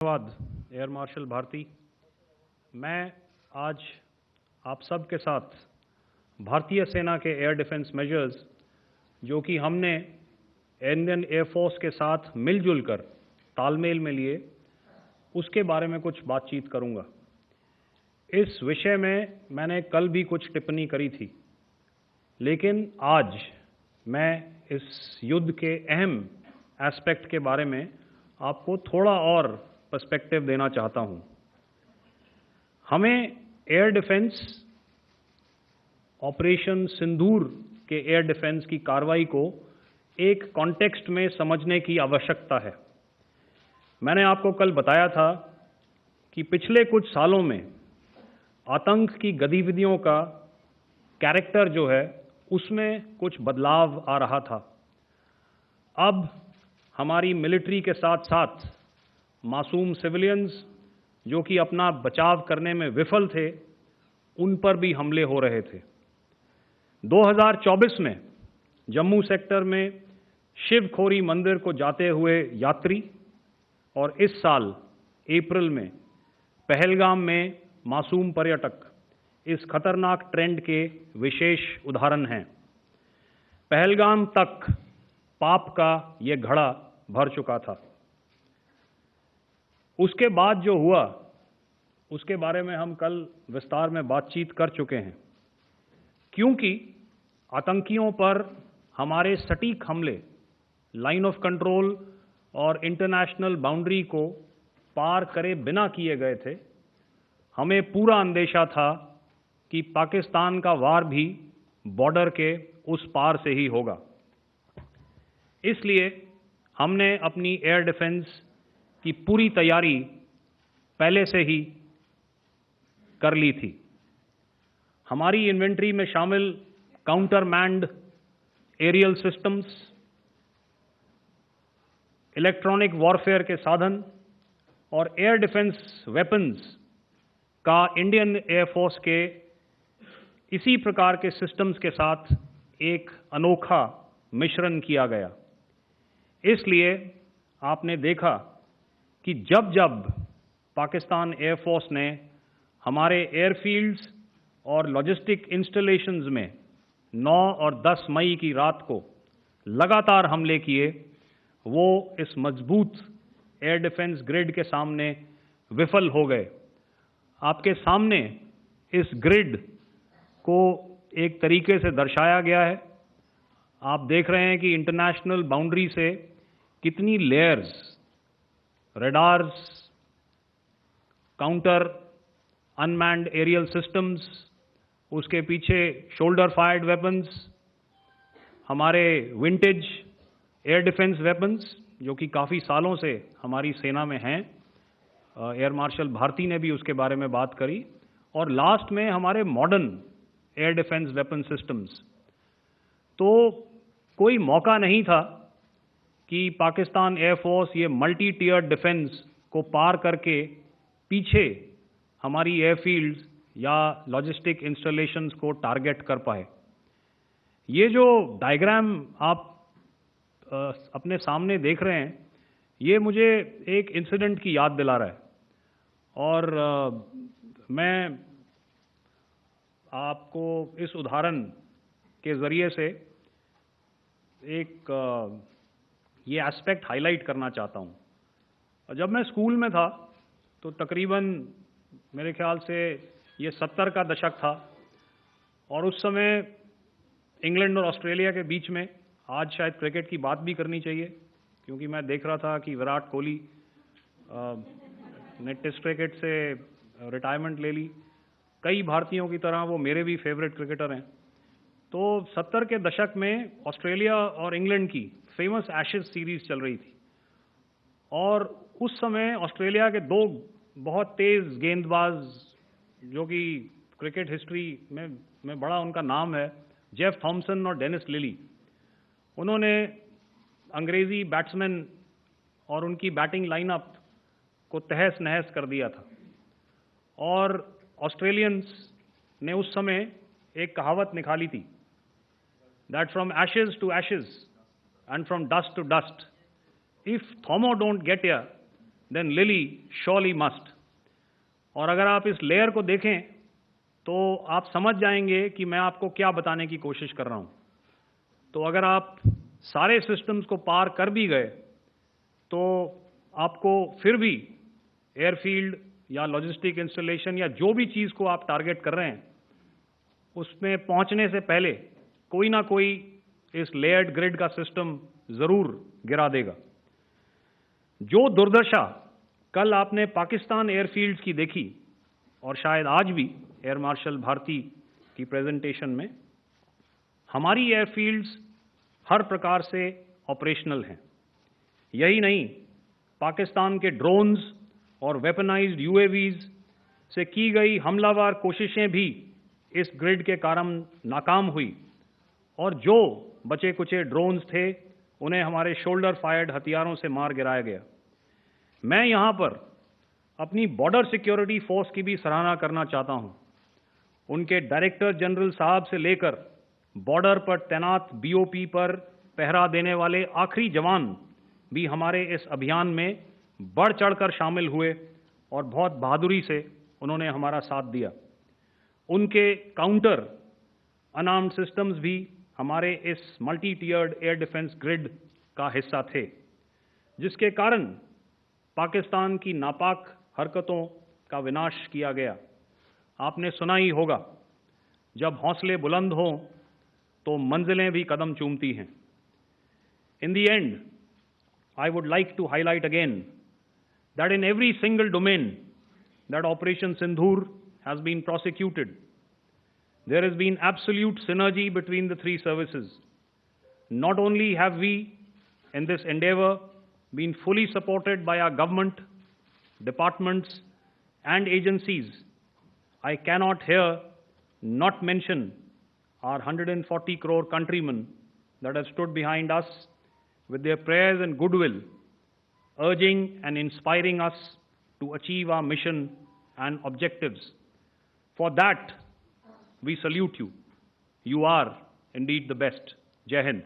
धन्यवाद air marshal Bharti. मैं आज आप सब के साथ भारतीय सेना के एयर डिफेंस मेजर्स जो कि हमने इंडियन एयरफोर्स के साथ मिलजुल कर तालमेल में लिए, उसके बारे में कुछ बातचीत करूंगा। इस विषय में मैंने कल भी कुछ टिप्पणी करी थी, लेकिन आज मैं इस युद्ध के अहम एस्पेक्ट के बारे में आपको थोड़ा और पर्सपेक्टिव देना चाहता हूं। हमें एयर डिफेंस ऑपरेशन सिंदूर के एयर डिफेंस की कार्रवाई को एक कॉन्टेक्स्ट में समझने की आवश्यकता है। मैंने आपको कल बताया था कि पिछले कुछ सालों में आतंक की गतिविधियों का कैरेक्टर जो है उसमें कुछ बदलाव आ रहा था। अब हमारी मिलिट्री के साथ साथ मासूम सिविलियंस जो कि अपना बचाव करने में विफल थे, उन पर भी हमले हो रहे थे। 2024 में जम्मू सेक्टर में शिवखोरी मंदिर को जाते हुए यात्री और इस साल अप्रैल में पहलगाम में मासूम पर्यटक इस खतरनाक ट्रेंड के विशेष उदाहरण हैं। पहलगाम तक पाप का ये घड़ा भर चुका था। उसके बाद जो हुआ उसके बारे में हम कल विस्तार में बातचीत कर चुके हैं। क्योंकि आतंकियों पर हमारे सटीक हमले लाइन ऑफ कंट्रोल और इंटरनेशनल बाउंड्री को पार करे बिना किए गए थे, हमें पूरा अंदेशा था कि पाकिस्तान का वार भी बॉर्डर के उस पार से ही होगा। इसलिए हमने अपनी एयर डिफेंस की पूरी तैयारी पहले से ही कर ली थी। हमारी इन्वेंट्री में शामिल counter manned aerial systems, electronic warfare के साधन और एयर डिफेंस वेपन्स का इंडियन एयरफोर्स के इसी प्रकार के सिस्टम्स के साथ एक अनोखा मिश्रण किया गया। इसलिए आपने देखा कि जब जब पाकिस्तान एयरफोर्स ने हमारे एयरफील्ड्स और लॉजिस्टिक इंस्टॉलेशंस में 9 और 10 मई की रात को लगातार हमले किए, वो इस मजबूत एयर डिफेंस ग्रिड के सामने विफल हो गए। आपके सामने इस ग्रिड को एक तरीके से दर्शाया गया है। आप देख रहे हैं कि इंटरनेशनल बाउंड्री से कितनी layers, radars, counter unmanned aerial systems, उसके पीछे शोल्डर फायर्ड वेपन्स, हमारे विंटेज एयर डिफेंस वेपन्स जो कि काफ़ी सालों से हमारी सेना में हैं। एयर मार्शल भारती ने भी उसके बारे में बात करी। और लास्ट में हमारे modern air defence weapon systems. तो कोई मौका नहीं था कि पाकिस्तान एयरफोर्स ये मल्टी टियर डिफेंस को पार करके पीछे हमारी एयरफील्ड्स या लॉजिस्टिक इंस्टॉलेशंस को टारगेट कर पाए। ये जो डायग्राम आप अपने सामने देख रहे हैं, ये मुझे एक इंसिडेंट की याद दिला रहा है। और मैं आपको इस उदाहरण के ज़रिए से एक ये एस्पेक्ट हाईलाइट करना चाहता हूँ। जब मैं स्कूल में था तो तकरीबन मेरे ख्याल से ये 70 का दशक था और उस समय इंग्लैंड और ऑस्ट्रेलिया के बीच में, आज शायद क्रिकेट की बात भी करनी चाहिए क्योंकि मैं देख रहा था कि विराट कोहली ने टेस्ट क्रिकेट से रिटायरमेंट ले ली। कई भारतीयों की तरह वो मेरे भी फेवरेट क्रिकेटर हैं। तो 70 के दशक में ऑस्ट्रेलिया और इंग्लैंड की फेमस एशेज सीरीज चल रही थी और उस समय ऑस्ट्रेलिया के दो बहुत तेज गेंदबाज जो कि क्रिकेट हिस्ट्री में बड़ा उनका नाम है, जेफ थॉमसन और डेनिस लिली, उन्होंने अंग्रेजी बैट्समैन और उनकी बैटिंग लाइनअप को तहस नहस कर दिया था। और ऑस्ट्रेलियंस ने उस समय एक कहावत निकाली थी, that from ashes to ashes and from dust to dust, if Thommo don't get here then Lily surely must. और अगर आप इस लेयर को देखें तो आप समझ जाएंगे कि मैं आपको क्या बताने की कोशिश कर रहा हूं। तो अगर आप सारे सिस्टम्स को पार कर भी गए तो आपको फिर भी एयरफील्ड या लॉजिस्टिक इंस्टॉलेशन या जो भी चीज़ को आप टारगेट कर रहे हैं उसमें पहुंचने से पहले कोई ना कोई इस लेयर्ड ग्रिड का सिस्टम ज़रूर गिरा देगा। जो दुर्दशा कल आपने पाकिस्तान एयरफील्ड्स की देखी और शायद आज भी एयर मार्शल भारती की प्रेजेंटेशन में, हमारी एयरफील्ड्स हर प्रकार से ऑपरेशनल हैं। यही नहीं, पाकिस्तान के ड्रोन्स और वेपनाइज्ड यूएवीज से की गई हमलावर कोशिशें भी इस ग्रिड के कारण नाकाम हुई और जो बचे कुचे ड्रोन्स थे उन्हें हमारे शोल्डर फायर्ड हथियारों से मार गिराया गया। मैं यहाँ पर अपनी बॉर्डर सिक्योरिटी फोर्स की भी सराहना करना चाहता हूँ। उनके डायरेक्टर जनरल साहब से लेकर बॉर्डर पर तैनात बीओपी पर पहरा देने वाले आखिरी जवान भी हमारे इस अभियान में बढ़ चढ़कर शामिल हुए और बहुत बहादुरी से उन्होंने हमारा साथ दिया। उनके काउंटर अनार्म्ड सिस्टम्स भी हमारे इस मल्टी टियर्ड एयर डिफेंस ग्रिड का हिस्सा थे, जिसके कारण पाकिस्तान की नापाक हरकतों का विनाश किया गया। आपने सुना ही होगा, जब हौसले बुलंद हों तो मंजिलें भी कदम चूमती हैं। In the end, I would like to highlight again that in every single domain that Operation Sindhur has been prosecuted, there has been absolute synergy between the three services. Not only have we, in this endeavor, been fully supported by our government, departments, and agencies, I cannot here not mention our 140 crore countrymen that have stood behind us with their prayers and goodwill, urging and inspiring us to achieve our mission and objectives. For that, we salute you. You are indeed the best. Jai Hind.